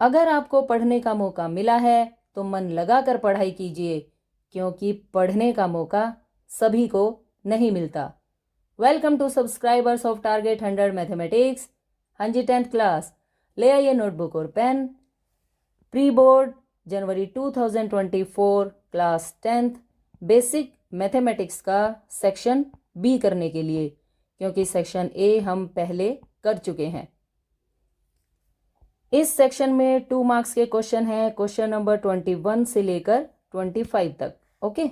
अगर आपको पढ़ने का मौका मिला है तो मन लगाकर पढ़ाई कीजिए, क्योंकि पढ़ने का मौका सभी को नहीं मिलता। Welcome to subscribers of target 100 mathematics. हाँ जी, 10th क्लास ले आइए नोटबुक और पेन। प्री बोर्ड जनवरी 2024 क्लास 10th बेसिक मैथमेटिक्स का सेक्शन बी करने के लिए, क्योंकि सेक्शन ए हम पहले कर चुके हैं। इस सेक्शन में 2 मार्क्स के क्वेश्चन हैं, क्वेश्चन नंबर 21 से लेकर 25 तक। Okay,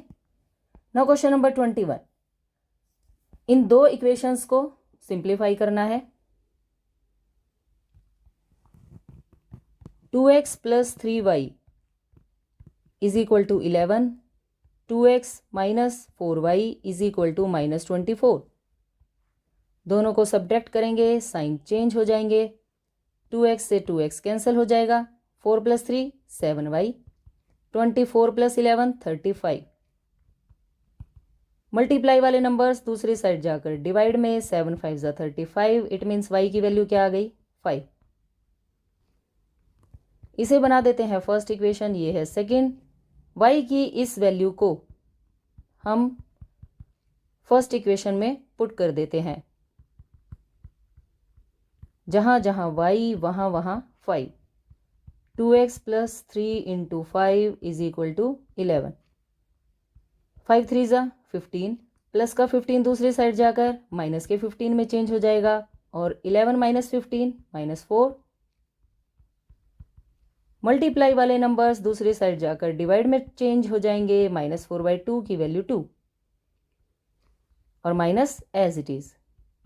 now question number 21। इन दो इक्वेशंस को सिंप्लीफाई करना है। 2x plus 3y is equal to 11, 2x minus 4y is equal to minus 24। दोनों को सब्ट्रैक्ट करेंगे, साइन चेंज हो जाएंगे। 2x से 2x कैंसिल हो जाएगा। 4 प्लस 3 7y, 24 प्लस 11 35। मल्टीप्लाई वाले नंबर्स दूसरी साइड जाकर डिवाइड में 7 5 जा 35। इट मीन्स y की वैल्यू क्या आ गई 5। इसे बना देते हैं फर्स्ट इक्वेशन, ये है सेकंड। y की इस वैल्यू को हम फर्स्ट इक्वेशन में पुट कर देते हैं। जहां जहां y वहां वहां 5। 2x plus 3 into 5 is equal to 11। 5 3 जा 15, प्लस का 15 दूसरी साइड जाकर माइनस के 15 में चेंज हो जाएगा, और 11 माइनस 15 माइनस 4। मल्टीप्लाई वाले नंबर्स दूसरी साइड जाकर डिवाइड में चेंज हो जाएंगे। माइनस 4/2 की वैल्यू 2 और माइनस एज इट इज,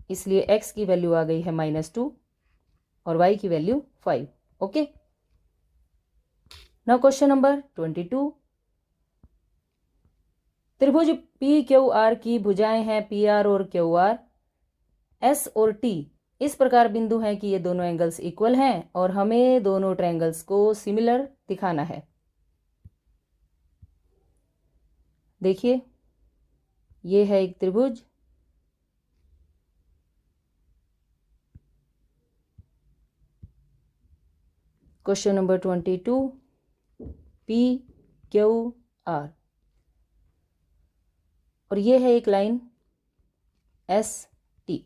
इसलिए x की वैल्यू आ गई है -2 और y की value 5। Okay, now question number 22। त्रिभुज PQR की भुजाएं हैं PR और QR। S और T इस प्रकार बिंदु हैं कि ये दोनों एंगल्स इक्वल हैं और हमें दोनों ट्रायंगल्स को सिमिलर दिखाना है। देखिए, ये है एक त्रिभुज, क्वेश्चन नंबर 22 PQR, और ये है एक लाइन ST।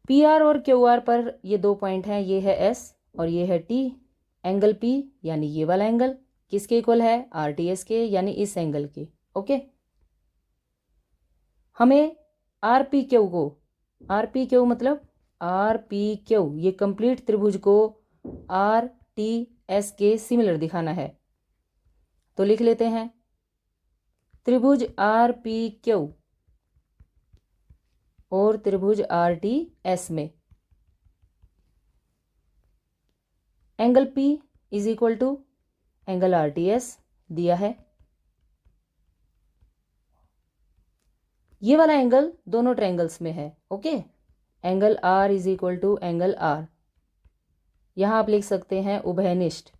PR और QR पर ये दो पॉइंट हैं, ये है S और ये है T। एंगल P यानी ये वाला एंगल किसके इक्वल है RTS के, यानी इस एंगल के। ओके, हमें RPQ को, RPQ मतलब RPQ, ये कंप्लीट त्रिभुज को RTS के सिमिलर दिखाना है। तो लिख लेते हैं, त्रिभुज RPQ और त्रिभुज RTS में angle P is equal to angle RTS दिया है। ये वाला एंगल दोनों ट्रायंगल्स में है। Okay, angle R is equal to angle R, यहां आप लिख सकते हैं उभयनिष्ठ।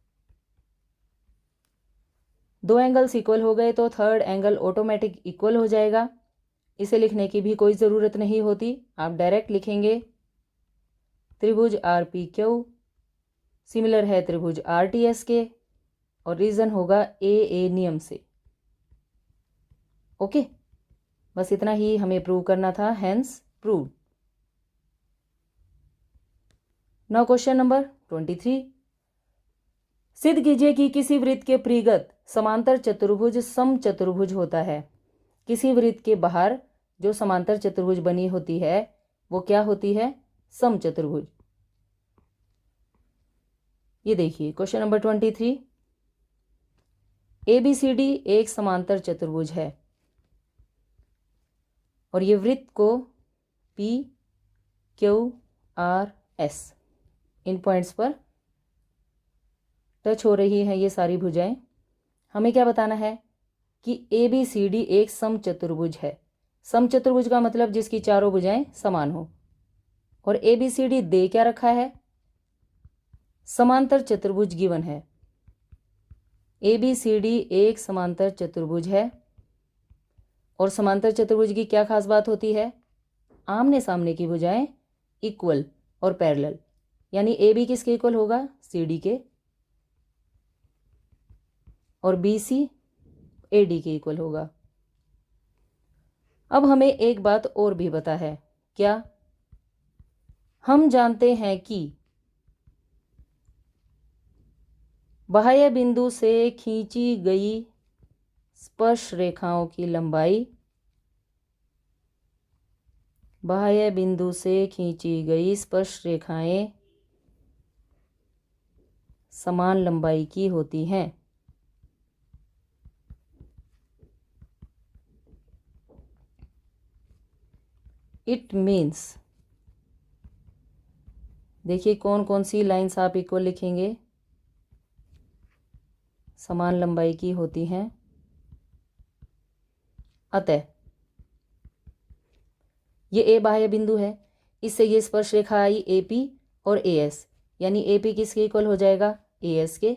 दो एंगल्स इक्वल हो गए तो थर्ड एंगल ऑटोमेटिक इक्वल हो जाएगा। इसे लिखने की भी कोई ज़रूरत नहीं होती, आप डायरेक्ट लिखेंगे त्रिभुज RPQ सिमिलर है त्रिभुज RTS के, और रीजन होगा AA नियम से। ओके, बस इतना ही हमें प्रूव करना था, hence prove. Now question number 23। सिद्ध कीजिए कि किसी वृत्त के परिगत समांतर चतुर्भुज समचतुर्भुज होता है। किसी वृत्त के बाहर जो समांतर चतुर्भुज बनी होती है वो क्या होती है, समचतुर्भुज। ये देखिए क्वेश्चन नंबर 23। ABCD एक समांतर चतुर्भुज है और ये वृत्त को PQRS इन पॉइंट्स पर टच हो रही हैं ये सारी भुजाएं। हमें क्या बताना है कि ABCD एक समचतुर्भुज है। समचतुर्भुज का मतलब जिसकी चारों भुजाएं समान हो, और ABCD दे क्या रखा है, समांतर चतुर्भुज गिवन है। ABCD एक समांतर चतुर्भुज है, और समांतर चतुर्भुज की क्या खास बात होती है, आमने सामने की भुजाएं इक्वल और पैरेलल, यानी ए बी किसके इक्वल होगा, सी डी के, और बी सी ए डी के इक्वल होगा। अब हमें एक बात और भी पता है, क्या? हम जानते हैं कि बाह्य बिंदु से खींची गई स्पर्श रेखाओं की लंबाई, बाह्य बिंदु से खींची गई स्पर्श रेखाएं समान लंबाई की होती हैं। इट मीन्स, देखिए कौन कौन सी लाइंस आप इक्वल लिखेंगे, समान लंबाई की होती हैं। अतः ये ए बाह्य बिंदु है, इससे ये स्पर्श रेखा आई ए पी और ए एस, यानी ए पी किसके इक्वल हो जाएगा, ए एस के।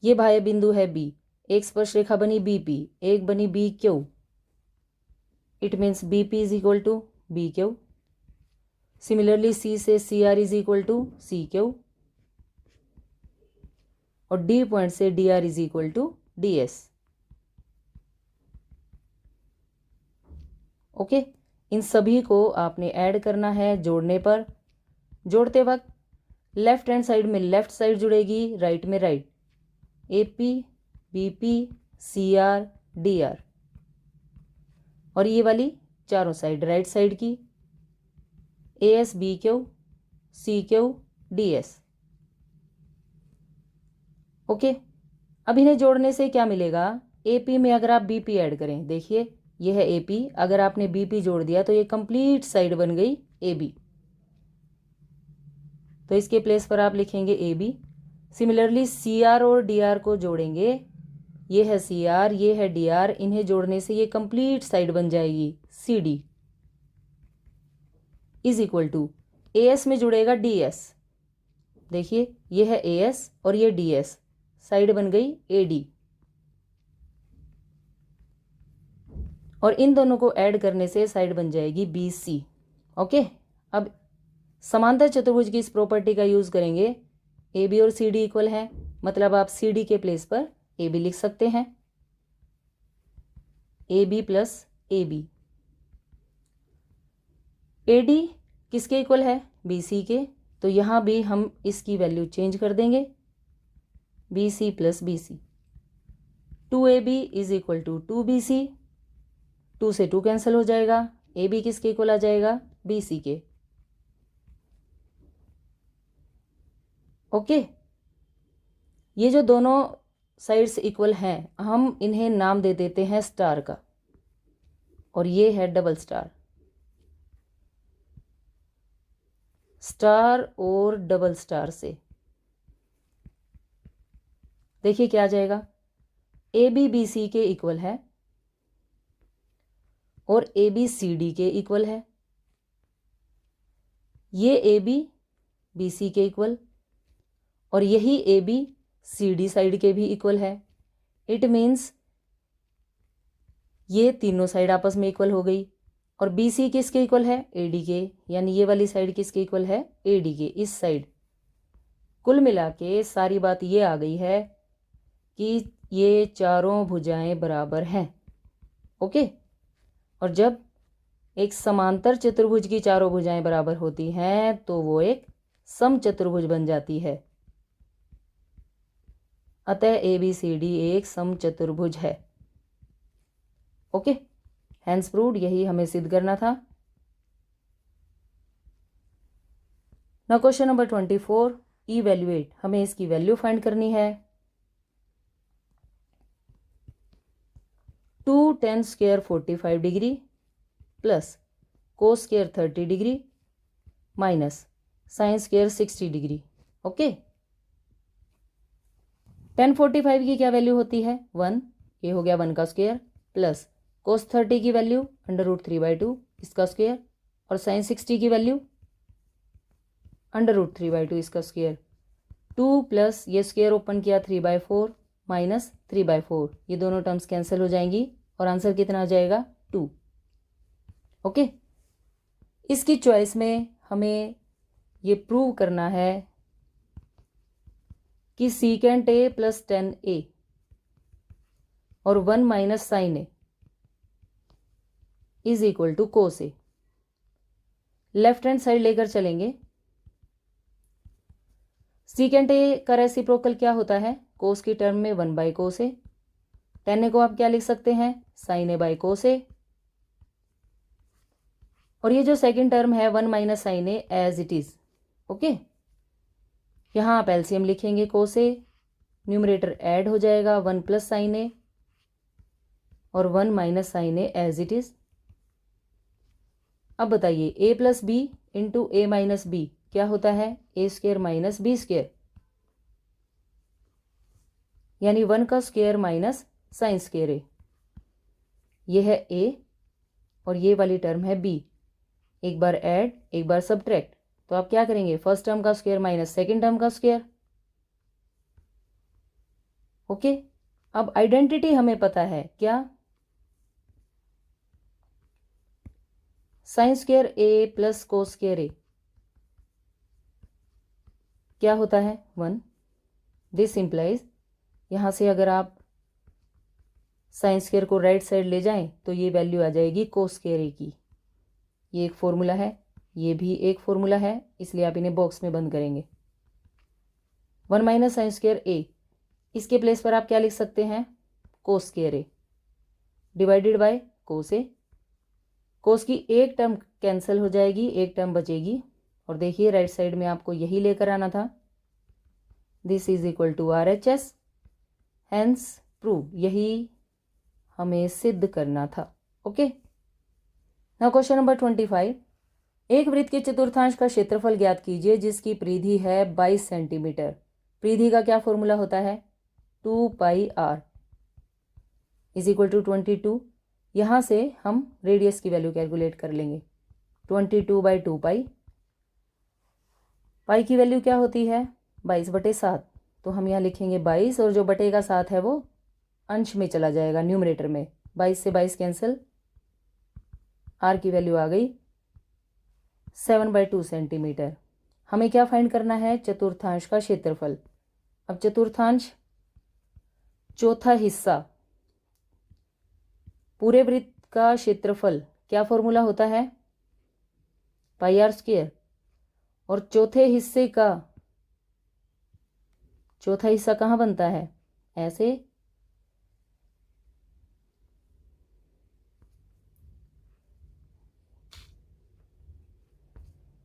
ये बाह्य बिंदु है बी, एक स्पर्श रेखा बनी बी पी, एक बनी B Q. It means B P is equal to B Q. Similarly C से C R is equal to C Q, और डी पॉइंट से D R is equal to D S. Okay, इन सभी को आपने add करना है जोड़ने पर। जोड़ते वक्त लेफ्ट हैंड साइड में लेफ्ट साइड जुड़ेगी, राइट में right, A P B P C R D R, और ये वाली चारों साइड राइट साइड की A S B Q C Q D S. Okay, अब इन्हें जोड़ने से क्या मिलेगा, ए पी में अगर आप बी पी ऐड करें, देखिए ये है ए पी, अगर आपने बी पी जोड़ दिया तो ये कंप्लीट साइड बन गई ए बी, तो इसके प्लेस पर आप लिखेंगे A B. Similarly C R और डी आर को जोड़ेंगे, ये है सी आर, ये है डी आर, इन्हें जोड़ने से ये कंप्लीट साइड बन जाएगी C D, is equal to A S में जुड़ेगा डी एस, देखिए ये है ए एस और ये डी एस, साइड बन गई ए डी, और इन दोनों को ऐड करने से साइड बन जाएगी बी सी। ओके, अब समांतर चतुर्भुज की इस प्रॉपर्टी का यूज करेंगे, ए बी और सी डी इक्वल है, मतलब आप सी डी के प्लेस पर ए बी लिख सकते हैं, A B plus A B. A D किसके इक्वल है, बी सी के, तो यहां भी हम इसकी वैल्यू चेंज कर देंगे, B C plus B C. 2ab is equal to 2bc, 2 से 2 कैंसिल हो जाएगा, ए बी किसके इक्वल आ जाएगा, बी सी के। ओके, ये जो दोनों साइड्स इक्वल हैं, हम इन्हें नाम दे देते हैं स्टार का, और ये है डबल स्टार। स्टार और डबल स्टार से देखिए क्या आ जाएगा, ए बी बी सी के इक्वल है और ए बी सी डी के इक्वल है, ये ए बी बी सी के इक्वल, और यही A B C D side के भी इक्वल है। इट मीन्स ये तीनों साइड आपस में इक्वल हो गई, और बी सी किसके इक्वल है, ए डी के, यानी ये वाली साइड किसके इक्वल है, ए डी के, इस साइड। कुल मिला के सारी बात ये आ गई है कि ये चारों भुजाएं बराबर हैं। ओके, और जब एक समांतर चतुर्भुज की चारों भुजाएं बराबर होती हैं तो वो एक समचतुर्भुज बन जाती है। अतः ए बी सी डी एक समचतुर्भुज है। ओके, हैंस प्रूव्ड, यही हमें सिद्ध करना था। नाउ क्वेश्चन नंबर 24, इवैल्यूएट, हमें इसकी वैल्यू फाइंड करनी है। 2 tan square 45 degree plus cos square 30 degree minus sine square 60 degree. Okay, tan 45 की क्या वैल्यू होती है, 1, ये हो गया 1 का स्क्वायर, प्लस कोस 30 की वैल्यू √3/2 इसका स्क्वायर, और साइन 60 की वैल्यू √3/2 इसका स्क्वायर। 2 प्लस ये स्क्वायर ओपन किया 3/4 माइनस 3/4, ये दोनों टर्म्स कैंसिल हो जाएंगी और आंसर कितना आ जाएगा, 2। ओके, इसकी चॉइस में हमें ये प्रूव करना है कि secant A plus tan A और 1 minus sine A is equal to cos A. Left hand side लेकर चलेंगे। सीकेंट ए का रेसिप्रोकल क्या होता है? कोस की टर्म में 1 बाई कोस ए। टेन ए को आप क्या लिख सकते हैं? Sine A by cos A. और ये जो सेकंड टर्म है 1 minus sine A as it is. Okay, यहां आप एलसीएम लिखेंगे कोस ए, न्यूमरेटर ऐड हो जाएगा 1 प्लस साइन ए और 1 minus sine A as it is. अब बताइए A plus B into A minus B क्या होता है? A square minus B square, यानी 1 का square minus sine square A. ये है ए और ये वाली टर्म है बी। एक बार ऐड एक बार सब्ट्रैक्ट, तो आप क्या करेंगे? फर्स्ट टर्म का स्क्वायर माइनस सेकंड टर्म का स्क्वायर। ओके, अब आइडेंटिटी हमें पता है क्या? साइन स्क्वायर ए प्लस कोस स्क्वायर ए क्या होता है? 1। दिस इंप्लाइज, यहां से अगर आप साइन स्क्वायर को राइट साइड ले जाएं तो ये वैल्यू आ जाएगी कोस स्क्वायर ए की। ये एक फॉर्मूला है, ये भी एक फॉर्मूला है, इसलिए आप इन्हें बॉक्स में बंद करेंगे। 1 माइनस साइन स्क्वायर ए, इसके प्लेस पर आप क्या लिख सकते हैं? Cos square A divided by cos A. Cos की एक टर्म कैंसिल हो जाएगी, एक टर्म बचेगी। और देखिए राइट साइड में आपको यही लेकर आना था। This is equal to RHS, hence prove, यही हमें सिद्ध करना था। Okay, now question number 25। एक वृत्त के चतुर्थांश का क्षेत्रफल ज्ञात कीजिए जिसकी परिधि है 22 सेंटीमीटर। परिधि का क्या फॉर्मूला होता है? 2 पाई r इज इक्वल टू 22। यहां से हम रेडियस की वैल्यू कैलकुलेट कर लेंगे। 22 बाई 2 पाई, पाई की वैल्यू क्या होती है? 22/7। तो हम यहाँ लिखेंगे 22 और जो बटे का 7 है वो अंश में चला जाएगा, न्यूमरेटर में। 22 से 22 कैंसिल, आर की वैल्यू आ गई 7/2 सेंटीमीटर। हमें क्या फाइंड करना है? चतुर्थांश का क्षेत्रफल। अब चतुर्थांश चौथा हिस्सा, पूरे वृत्त का क्षेत्रफल क्या फॉर्मूला होता है? पाई आर स्क्वायर। और चौथे हिस्से का, चौथा हिस्सा कहाँ बनता है? ऐसे,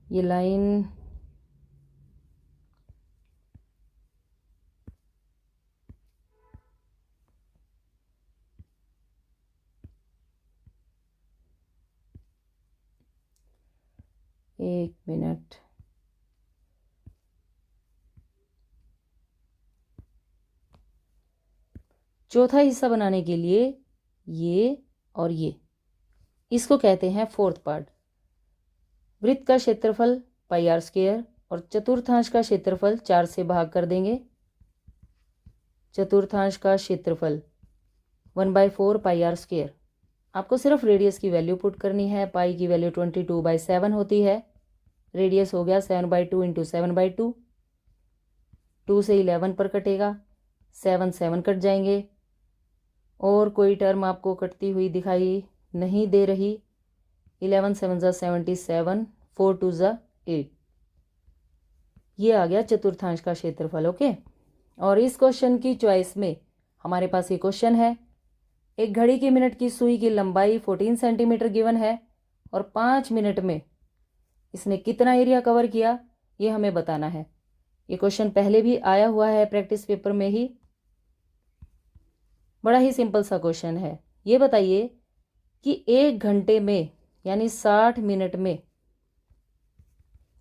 ये लाइन एक मिनट, चौथा हिस्सा बनाने के लिए ये और ये, इसको कहते हैं फोर्थ पार्ट। वृत्त का क्षेत्रफल पाई आर स्क्वायर और चतुर्थांश का क्षेत्रफल 4 से भाग कर देंगे। चतुर्थांश का क्षेत्रफल 1/4 पाई आर स्क्वायर। आपको सिर्फ रेडियस की वैल्यू पुट करनी है। पाई की वैल्यू 22/7 होती है। रेडियस हो गया 7/2 इंटू 7/2। 2 से 11 पर कटेगा, 7 कट जाएंगे और कोई टर्म आपको कटती हुई दिखाई नहीं दे रही। 11 7 ज़ा 77, 4 2 ज़ा 8। ये आ गया चतुर्थांश का क्षेत्रफल। ओके, और इस क्वेश्चन की चॉइस में हमारे पास ये क्वेश्चन है। एक घड़ी की मिनट की सुई की लंबाई 14 सेंटीमीटर गिवन है और 5 मिनट में इसने कितना एरिया कवर किया ये हमें बताना है। ये क्वेश्चन पहले भी आया हुआ है प्रैक्टिस पेपर में ही। बड़ा ही सिंपल सा क्वेश्चन है। ये बताइए कि 1 घंटे में यानी 60 मिनट में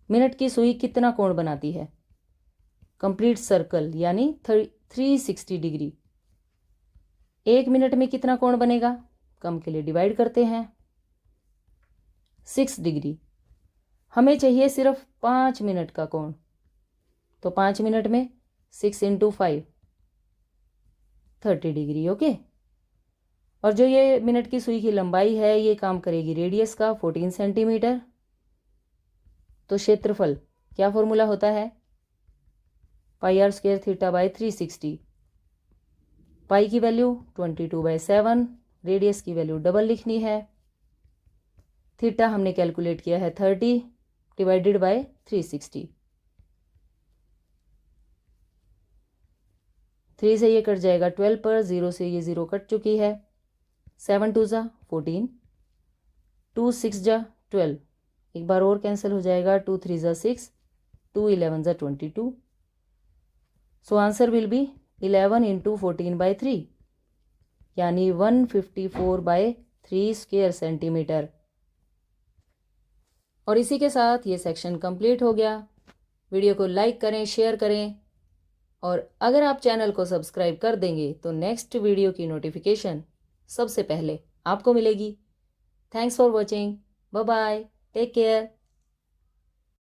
मिनट की सुई कितना कोण बनाती है? कंप्लीट सर्कल यानी 360 डिग्री। 1 मिनट में कितना कोण बनेगा? कम के लिए डिवाइड करते हैं, 6 डिग्री। हमें चाहिए सिर्फ 5 मिनट का कोण, तो 5 मिनट में 6 इंटू 5 30 डिग्री। ओके, और जो ये मिनट की सुई की लंबाई है ये काम करेगी रेडियस का 14 सेंटीमीटर। तो क्षेत्रफल क्या फॉर्मूला होता है? पाई आर स्क्वायर थीटा बाय 360। पाई की वैल्यू 22/7, रेडियस की वैल्यू डबल लिखनी है। थीटा हमने कैलकुलेट किया है 30 डिवाइडेड बाय 360। 3 से ये कट जाएगा 12 पर, 0 से ये 0 कट चुकी है। 7 2 जा 14, 2 6 जा 12, एक बार और कैंसिल हो जाएगा। 2 3 जा 6, 2 11 जा 22। So answer will be 11 into 14/3, यानी 154/3 स्क्वायर सेंटीमीटर। और इसी के साथ ये सेक्शन कंप्लीट हो गया। वीडियो को लाइक करें, शेयर करें, और अगर आप चैनल को सब्सक्राइब कर देंगे तो नेक्स्ट वीडियो की नोटिफिकेशन सबसे पहले आपको मिलेगी। Thanks for watching, bye bye, take care.